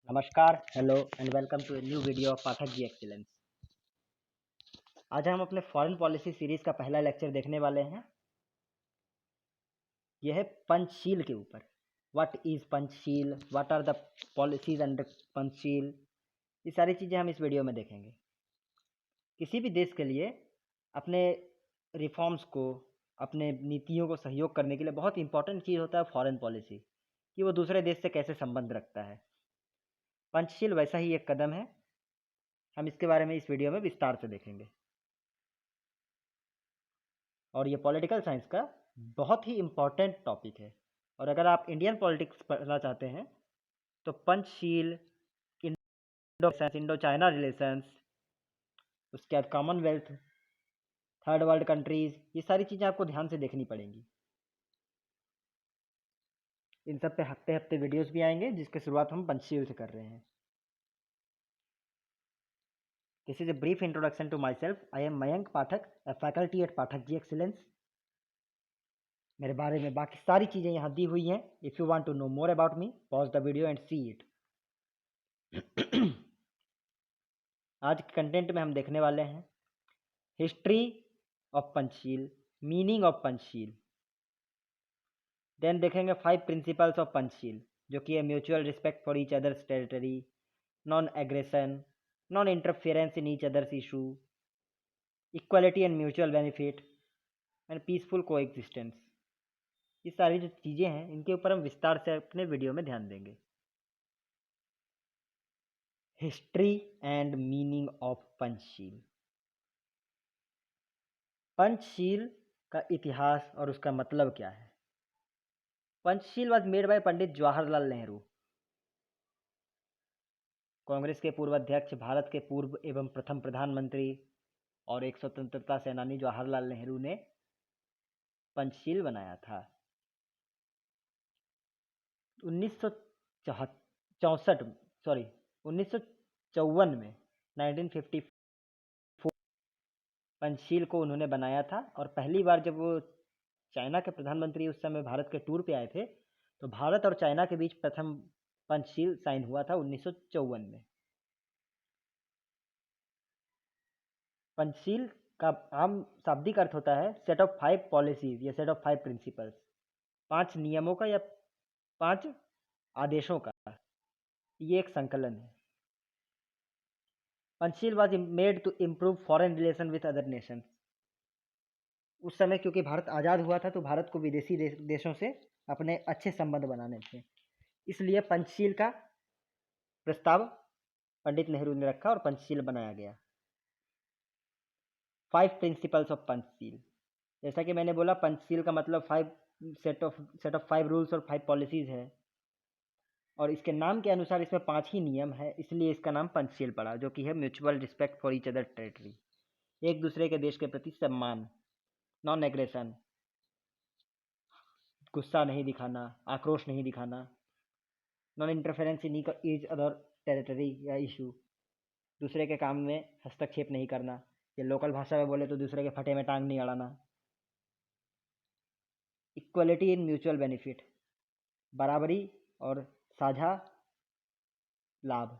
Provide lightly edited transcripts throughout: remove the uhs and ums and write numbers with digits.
नमस्कार, hello and welcome to a new video of Pathak ji excellence. आज हम अपने फॉरेन पॉलिसी सीरीज का पहला लेक्चर देखने वाले हैं। यह है पंचशील के ऊपर। What is Panchsheel, what are the policies under Panchsheel, ये सारी चीज़ें हम इस वीडियो में देखेंगे। किसी भी देश के लिए अपने रिफॉर्म्स को, अपने नीतियों को सहयोग करने के लिए बहुत इंपॉर्टेंट चीज़ होता है फॉरेन पॉलिसी, कि वो दूसरे देश से कैसे संबंध रखता है। पंचशील वैसा ही एक कदम है। हम इसके बारे में इस वीडियो में विस्तार से देखेंगे। और ये पॉलिटिकल साइंस का बहुत ही इम्पॉर्टेंट टॉपिक है। और अगर आप इंडियन पॉलिटिक्स पढ़ना चाहते हैं तो पंचशील, इंडो चाइना रिलेशंस, उसके बाद कॉमनवेल्थ, थर्ड वर्ल्ड कंट्रीज, ये सारी चीज़ें आपको ध्यान से देखनी पड़ेंगी। इन सब पे हफ्ते हफ्ते वीडियोस भी आएंगे, जिसकी शुरुआत हम पंचशील से कर रहे हैं। This is a brief introduction to myself. I am Mayank Pathak, a faculty at Pathak ji excellence. मेरे बारे में बाकी सारी चीज़ें यहाँ दी हुई हैं। If you want to know more about me, pause the video and see it. आज के कंटेंट में हम देखने वाले हैं history of Panchsheel, meaning of Panchsheel. Then देखेंगे 5 प्रिंसिपल्स ऑफ पंचशील, जो कि है mutual respect for each others territory, non aggression, non interference in each others issue, equality and mutual benefit and peaceful coexistence. ये सारी जो चीज़ें हैं, इनके ऊपर हम विस्तार से अपने वीडियो में ध्यान देंगे। History and meaning of Panchsheel. Panchsheel का इतिहास और उसका मतलब क्या है। Panchsheel was made by Pandit Jawaharlal Nehru, Congress के पूर्व अध्यक्ष, भारत के पूर्व एवं प्रथम प्रधानमंत्री और एक स्वतंत्रता सेनानी जवाहरलाल नेहरू ने पंचशील बनाया था। 1954 में 1954 पंचशील को उन्होंने बनाया था। और पहली बार जब वो चाइना के प्रधानमंत्री उस समय भारत के टूर पे आए थे, तो भारत और चाइना के बीच प्रथम पंचशील साइन हुआ था 1954 में। पंचशील का आम शाब्दिक अर्थ होता है सेट ऑफ 5 पॉलिसीज या सेट ऑफ 5 प्रिंसिपल्स, 5 नियमों का या 5 आदेशों का ये एक संकलन है। Panchsheel was made to improve foreign relation with other nations. उस समय क्योंकि भारत आज़ाद हुआ था, तो भारत को विदेशी देशों से अपने अच्छे संबंध बनाने थे, इसलिए पंचशील का प्रस्ताव पंडित नेहरू ने रखा और पंचशील बनाया गया। 5 प्रिंसिपल्स ऑफ पंचशील। जैसा कि मैंने बोला, पंचशील का मतलब 5 सेट ऑफ 5 रूल्स और 5 पॉलिसीज है, और इसके नाम के अनुसार इसमें 5 ही नियम है, इसलिए इसका नाम पंचशील पड़ा, जो कि है mutual respect for each other territory, एक दूसरे के देश के प्रति सम्मान, नॉन एग्रेशन, गुस्सा नहीं दिखाना, आक्रोश नहीं दिखाना, non interference in each other territory या इशू, दूसरे के काम में हस्तक्षेप नहीं करना, या लोकल भाषा में बोले तो दूसरे के फटे में टांग नहीं अड़ाना। इक्वलिटी इन म्यूचुअल बेनिफिट, बराबरी और साझा लाभ,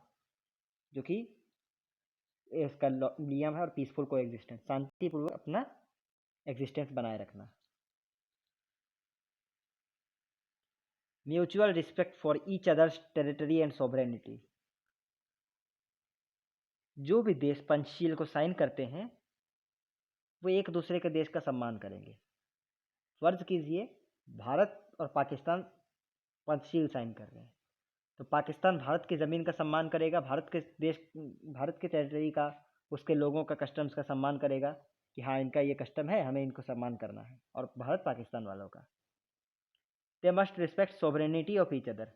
जो कि इसका नियम है। और पीसफुल को एग्जिस्टेंस, शांतिपूर्वक अपना एग्जिस्टेंस बनाए रखना। Mutual respect for each others territory and sovereignty. जो भी देश पंचशील को साइन करते हैं, वो एक दूसरे के देश का सम्मान करेंगे। फर्ज कीजिए भारत और पाकिस्तान पंचशील साइन कर रहे हैं, तो पाकिस्तान भारत की ज़मीन का सम्मान करेगा, भारत के टेरिटरी का, उसके लोगों का, कस्टम्स का सम्मान करेगा कि हाँ, इनका ये कस्टम है, हमें इनको सम्मान करना है। और भारत पाकिस्तान वालों का, they must respect sovereignty of each other.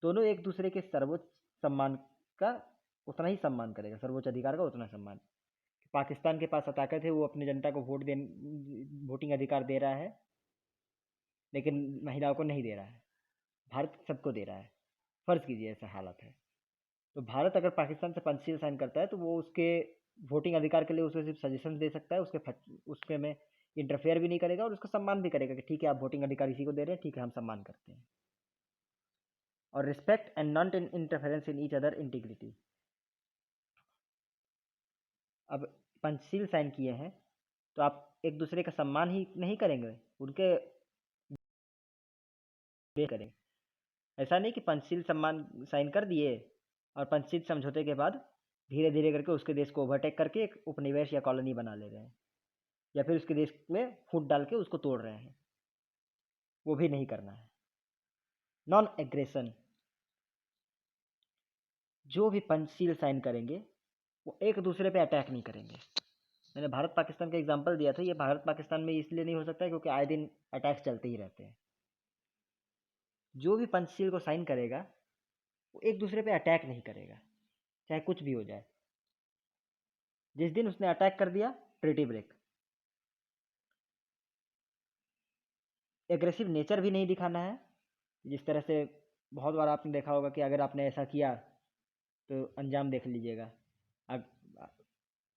दोनों एक दूसरे के सर्वोच्च सम्मान का उतना ही सम्मान करेगा, सर्वोच्च अधिकार का उतना सम्मान। पाकिस्तान के पास ताकत है, वो अपनी जनता को वोटिंग अधिकार दे रहा है, लेकिन महिलाओं को नहीं दे रहा है। भारत सबको दे रहा है। फर्ज कीजिए ऐसा हालत है, तो भारत अगर पाकिस्तान से पंचशील साइन करता है, तो वो उसके वोटिंग अधिकार के लिए उसे सिर्फ सजेशन दे सकता है, उसके में इंटरफेयर भी नहीं करेगा, और उसका सम्मान भी करेगा कि ठीक है, आप वोटिंग अधिकार इसी को दे रहे हैं, ठीक है, हम सम्मान करते हैं। और respect and non interference in each other integrity. अब पंचशील साइन किए हैं तो आप एक दूसरे का सम्मान ही नहीं करेंगे, उनके करेंगे। ऐसा नहीं कि पंचशील सम्मान साइन कर दिए और पंचशील समझौते के बाद धीरे धीरे करके उसके देश को ओवरटेक करके एक उपनिवेश या कॉलोनी बना ले रहे हैं, या फिर उसके देश में फूट डाल के उसको तोड़ रहे हैं। वो भी नहीं करना है। नॉन एग्रेशन, जो भी पंचशील साइन करेंगे वो एक दूसरे पे अटैक नहीं करेंगे। मैंने भारत पाकिस्तान का एग्जांपल दिया था, ये भारत पाकिस्तान में इसलिए नहीं हो सकता है क्योंकि आए दिन अटैक्स चलते ही रहते हैं। जो भी पंचशील को साइन करेगा वो एक दूसरे पे अटैक नहीं करेगा, चाहे कुछ भी हो जाए। जिस दिन उसने अटैक कर दिया, ट्रीटी ब्रेक। एग्रेसिव नेचर भी नहीं दिखाना है। जिस तरह से बहुत बार आपने देखा होगा कि अगर आपने ऐसा किया तो अंजाम देख लीजिएगा। अब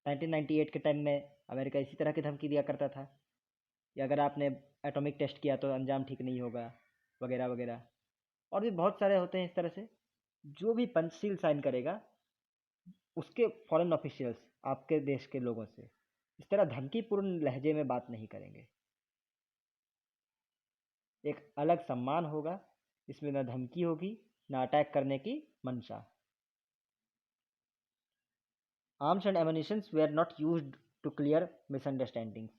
1998 के टाइम में अमेरिका इसी तरह की धमकी दिया करता था कि अगर आपने एटॉमिक टेस्ट किया तो अंजाम ठीक नहीं होगा, वगैरह वगैरह। और भी बहुत सारे होते हैं इस तरह से। जो भी पंचशील साइन करेगा उसके फॉरेन ऑफिशियल्स, आपके देश के लोगों से इस तरह धमकीपूर्ण लहजे में बात नहीं करेंगे। एक अलग सम्मान होगा, इसमें न धमकी होगी न अटैक करने की मंशा। Arms and ammunitions were not used to clear misunderstandings.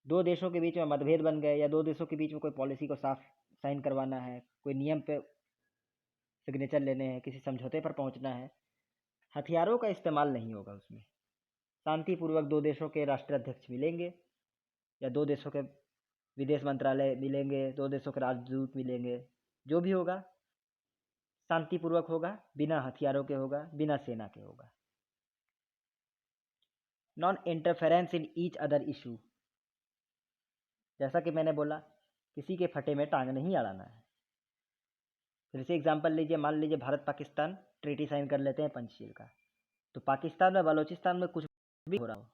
दो देशों के बीच में मतभेद बन गए या दो देशों के बीच में कोई पॉलिसी को साफ साइन करवाना है, कोई नियम पे सिग्नेचर लेने हैं, किसी समझौते पर पहुंचना है, हथियारों का इस्तेमाल नहीं होगा उसमें। शांतिपूर्वक दो देशों के राष्ट्राध्यक्ष मिलेंगे या दो देशों के विदेश मंत्रालय मिलेंगे, दो देशों के राजदूत मिलेंगे। जो भी होगा शांतिपूर्वक होगा, बिना हथियारों के होगा, बिना सेना के होगा। Non interference in each other issue. जैसा कि मैंने बोला, किसी के फटे में टांग नहीं अड़ाना है। फिर से एग्जांपल लीजिए, मान लीजिए भारत पाकिस्तान ट्रीटी साइन कर लेते हैं पंचशील का, तो पाकिस्तान में बलोचिस्तान में कुछ भी हो रहा हो,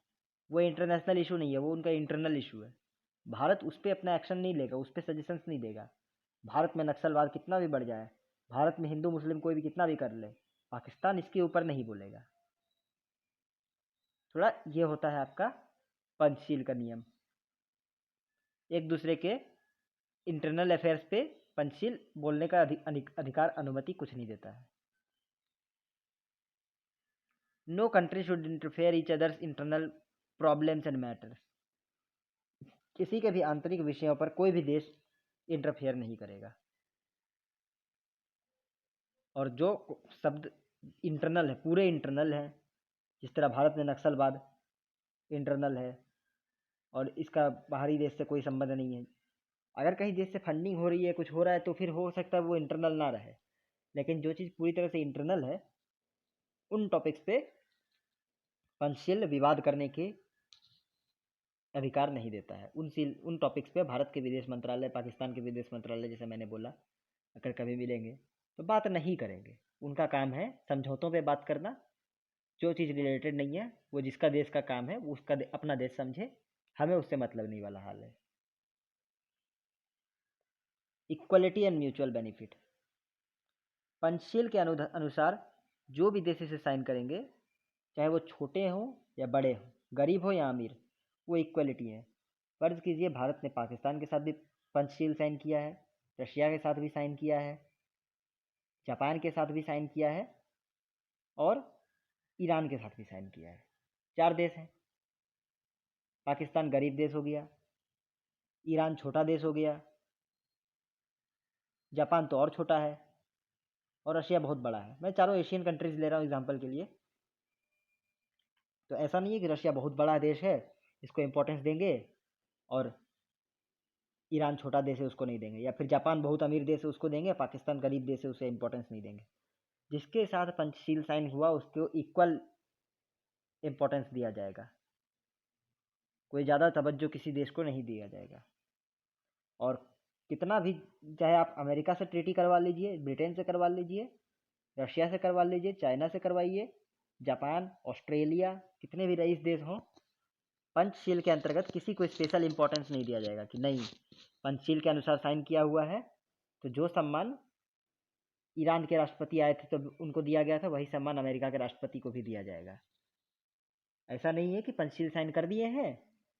वो इंटरनेशनल इशू नहीं है, वो उनका इंटरनल इशू है। भारत उस पर अपना एक्शन नहीं लेगा, उस पर सजेशंस नहीं देगा। भारत में नक्सलवाद कितना भी बढ़ जाए, भारत में हिंदू मुस्लिम कोई भी कितना भी कर ले, पाकिस्तान इसके ऊपर नहीं बोलेगा। थोड़ा ये होता है आपका पंचशील का नियम। एक दूसरे के इंटरनल अफेयर्स पे पंचशील बोलने का अधिकार, अनुमति कुछ नहीं देता है। No country should interfere each others internal problems and matters. किसी के भी आंतरिक विषयों पर कोई भी देश इंटरफेयर नहीं करेगा। और जो शब्द इंटरनल है, पूरे इंटरनल है, जिस तरह भारत में नक्सलवाद इंटरनल है और इसका बाहरी देश से कोई संबंध नहीं है। अगर कहीं देश से फंडिंग हो रही है, कुछ हो रहा है, तो फिर हो सकता है वो इंटरनल ना रहे। लेकिन जो चीज़ पूरी तरह से इंटरनल है, उन टॉपिक्स पे पंचशील विवाद करने के अधिकार नहीं देता है। उन टॉपिक्स पे भारत के विदेश मंत्रालय, पाकिस्तान के विदेश मंत्रालय, जैसे मैंने बोला, अगर कभी मिलेंगे तो बात नहीं करेंगे। उनका काम है समझौतों पे बात करना। जो चीज़ रिलेटेड नहीं है, वो जिसका देश का काम है वो उसका अपना देश समझे, हमें उससे मतलब नहीं वाला हाल है। Equality and mutual benefit. Panchsheel के अनुसार जो भी देश इसे साइन करेंगे, चाहे वो छोटे हों या बड़े हों, गरीब हो या अमीर, वो इक्वलिटी है। फर्ज कीजिए भारत ने पाकिस्तान के साथ भी पंचशील साइन किया है, रशिया के साथ भी साइन किया है, जापान के साथ भी साइन किया है और ईरान के साथ भी साइन किया है। 4 देश हैं। पाकिस्तान गरीब देश हो गया, ईरान छोटा देश हो गया, जापान तो और छोटा है, और रशिया बहुत बड़ा है। मैं चारों एशियन कंट्रीज ले रहा हूँ एग्जाम्पल के लिए। तो ऐसा नहीं है कि रशिया बहुत बड़ा देश है, इसको इम्पोर्टेंस देंगे, और ईरान छोटा देश है उसको नहीं देंगे, या फिर जापान बहुत अमीर देश है उसको देंगे, पाकिस्तान गरीब देश है उसे इम्पोर्टेंस नहीं देंगे। जिसके साथ पंचशील साइन हुआ उसको इक्वल इम्पोर्टेंस दिया जाएगा, कोई ज़्यादा तवज्जो किसी देश को नहीं दिया जाएगा। और कितना भी, चाहे आप अमेरिका से ट्रीटी करवा लीजिए, ब्रिटेन से करवा लीजिए, रशिया से करवा लीजिए, चाइना से करवाइए, जापान, ऑस्ट्रेलिया, कितने भी रईस देश हों, पंचशील के अंतर्गत किसी को स्पेशल इंपॉर्टेंस नहीं दिया जाएगा कि नहीं, पंचशील के अनुसार साइन किया हुआ है तो जो सम्मान ईरान के राष्ट्रपति आए थे तो उनको दिया गया था, वही सम्मान अमेरिका के राष्ट्रपति को भी दिया जाएगा। ऐसा नहीं है कि पंचशील साइन कर दिए हैं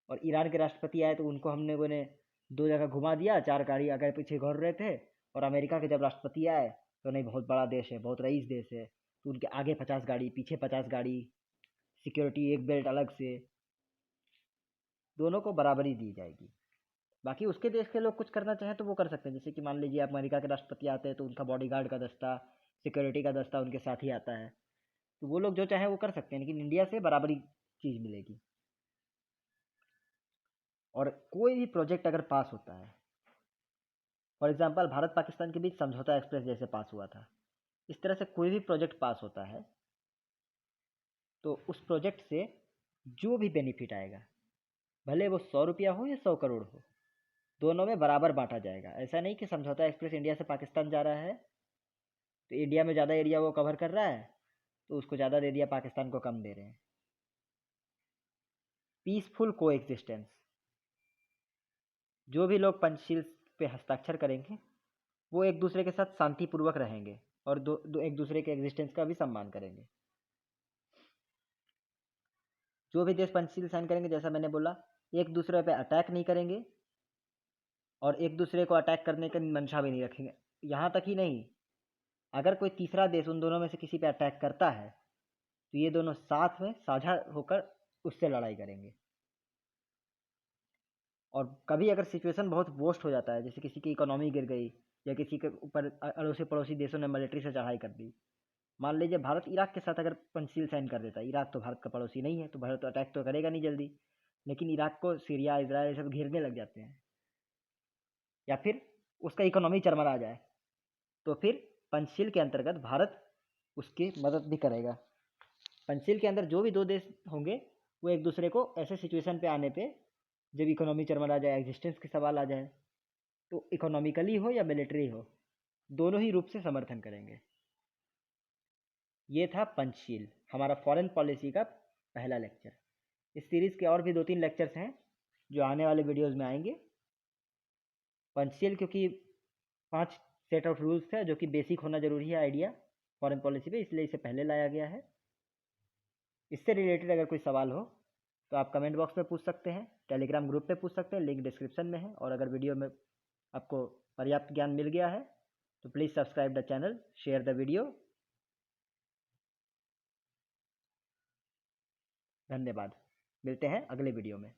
और ईरान के राष्ट्रपति आए तो उनको हमने बोले 2 जगह घुमा दिया, 4 गाड़ी आगे पीछे घूर रहे थे, और अमेरिका के जब राष्ट्रपति आए तो नहीं, बहुत बड़ा देश है, बहुत रईस देश है, तो उनके आगे 50 गाड़ी, पीछे 50 गाड़ी, सिक्योरिटी एक बेल्ट अलग से, दोनों को बराबरी दी जाएगी। बाकी उसके देश के लोग कुछ करना चाहें तो वो कर सकते हैं। जैसे कि मान लीजिए आप अमेरिका के राष्ट्रपति आते हैं तो उनका बॉडीगार्ड का दस्ता, सिक्योरिटी का दस्ता उनके साथ ही आता है, तो वो लोग जो चाहे वो कर सकते हैं, लेकिन इंडिया से बराबरी चीज़ मिलेगी। और कोई भी प्रोजेक्ट अगर पास होता है, फॉर एग्जांपल भारत पाकिस्तान के बीच समझौता एक्सप्रेस जैसे पास हुआ था, इस तरह से कोई भी प्रोजेक्ट पास होता है तो उस प्रोजेक्ट से जो भी बेनिफिट आएगा, भले वो 100 रुपया हो या 100 करोड़ हो, दोनों में बराबर बांटा जाएगा। ऐसा नहीं कि समझौता एक्सप्रेस इंडिया से पाकिस्तान जा रहा है तो इंडिया में ज़्यादा एरिया वो कवर कर रहा है तो उसको ज़्यादा दे दिया, पाकिस्तान को कम दे रहे हैं। पीसफुल को एक्जिस्टेंस, जो भी लोग पंचशील पे हस्ताक्षर करेंगे वो एक दूसरे के साथ शांतिपूर्वक रहेंगे और एक दूसरे के एग्जिस्टेंस का भी सम्मान करेंगे। जो भी देश पंचशील साइन करेंगे, जैसा मैंने बोला, एक दूसरे पे अटैक नहीं करेंगे और एक दूसरे को अटैक करने की मंशा भी नहीं रखेंगे। यहाँ तक ही नहीं, अगर कोई तीसरा देश उन दोनों में से किसी पे अटैक करता है तो ये दोनों साथ में साझा होकर उससे लड़ाई करेंगे। और कभी अगर सिचुएशन बहुत वर्स्ट हो जाता है, जैसे किसी की इकोनॉमी गिर गई या किसी के ऊपर अड़ोसी पड़ोसी देशों ने मिलिट्री से चढ़ाई कर दी, मान लीजिए भारत इराक के साथ अगर पंचशील साइन कर देता है, इराक तो भारत का पड़ोसी नहीं है तो भारत तो अटैक तो करेगा नहीं जल्दी, लेकिन इराक को सीरिया, इजराइल सब घेरने लग जाते हैं या फिर उसका इकोनॉमी चरमरा जाए, तो फिर पंचशील के अंतर्गत भारत उसकी मदद भी करेगा। पंचशील के अंदर जो भी 2 देश होंगे वो एक दूसरे को ऐसे सिचुएशन पे आने पे, जब इकोनॉमी चरमरा जाए, एग्जिस्टेंस के सवाल आ जाए, तो इकोनॉमिकली हो या मिलिट्री हो, दोनों ही रूप से समर्थन करेंगे। ये था पंचशील, हमारा फॉरेन पॉलिसी का पहला लेक्चर। इस सीरीज़ के और भी 2-3 लेक्चर्स हैं जो आने वाले वीडियोज़ में आएंगे। पंचशील क्योंकि 5 सेट ऑफ रूल्स है जो कि बेसिक होना ज़रूरी है आइडिया फॉरेन पॉलिसी पे, इसलिए इसे पहले लाया गया है। इससे रिलेटेड अगर कोई सवाल हो तो आप कमेंट बॉक्स में पूछ सकते हैं, टेलीग्राम ग्रुप पे पूछ सकते हैं, लिंक डिस्क्रिप्शन में है। और अगर वीडियो में आपको पर्याप्त ज्ञान मिल गया है तो please subscribe the channel, share the video. धन्यवाद, मिलते हैं अगले वीडियो में।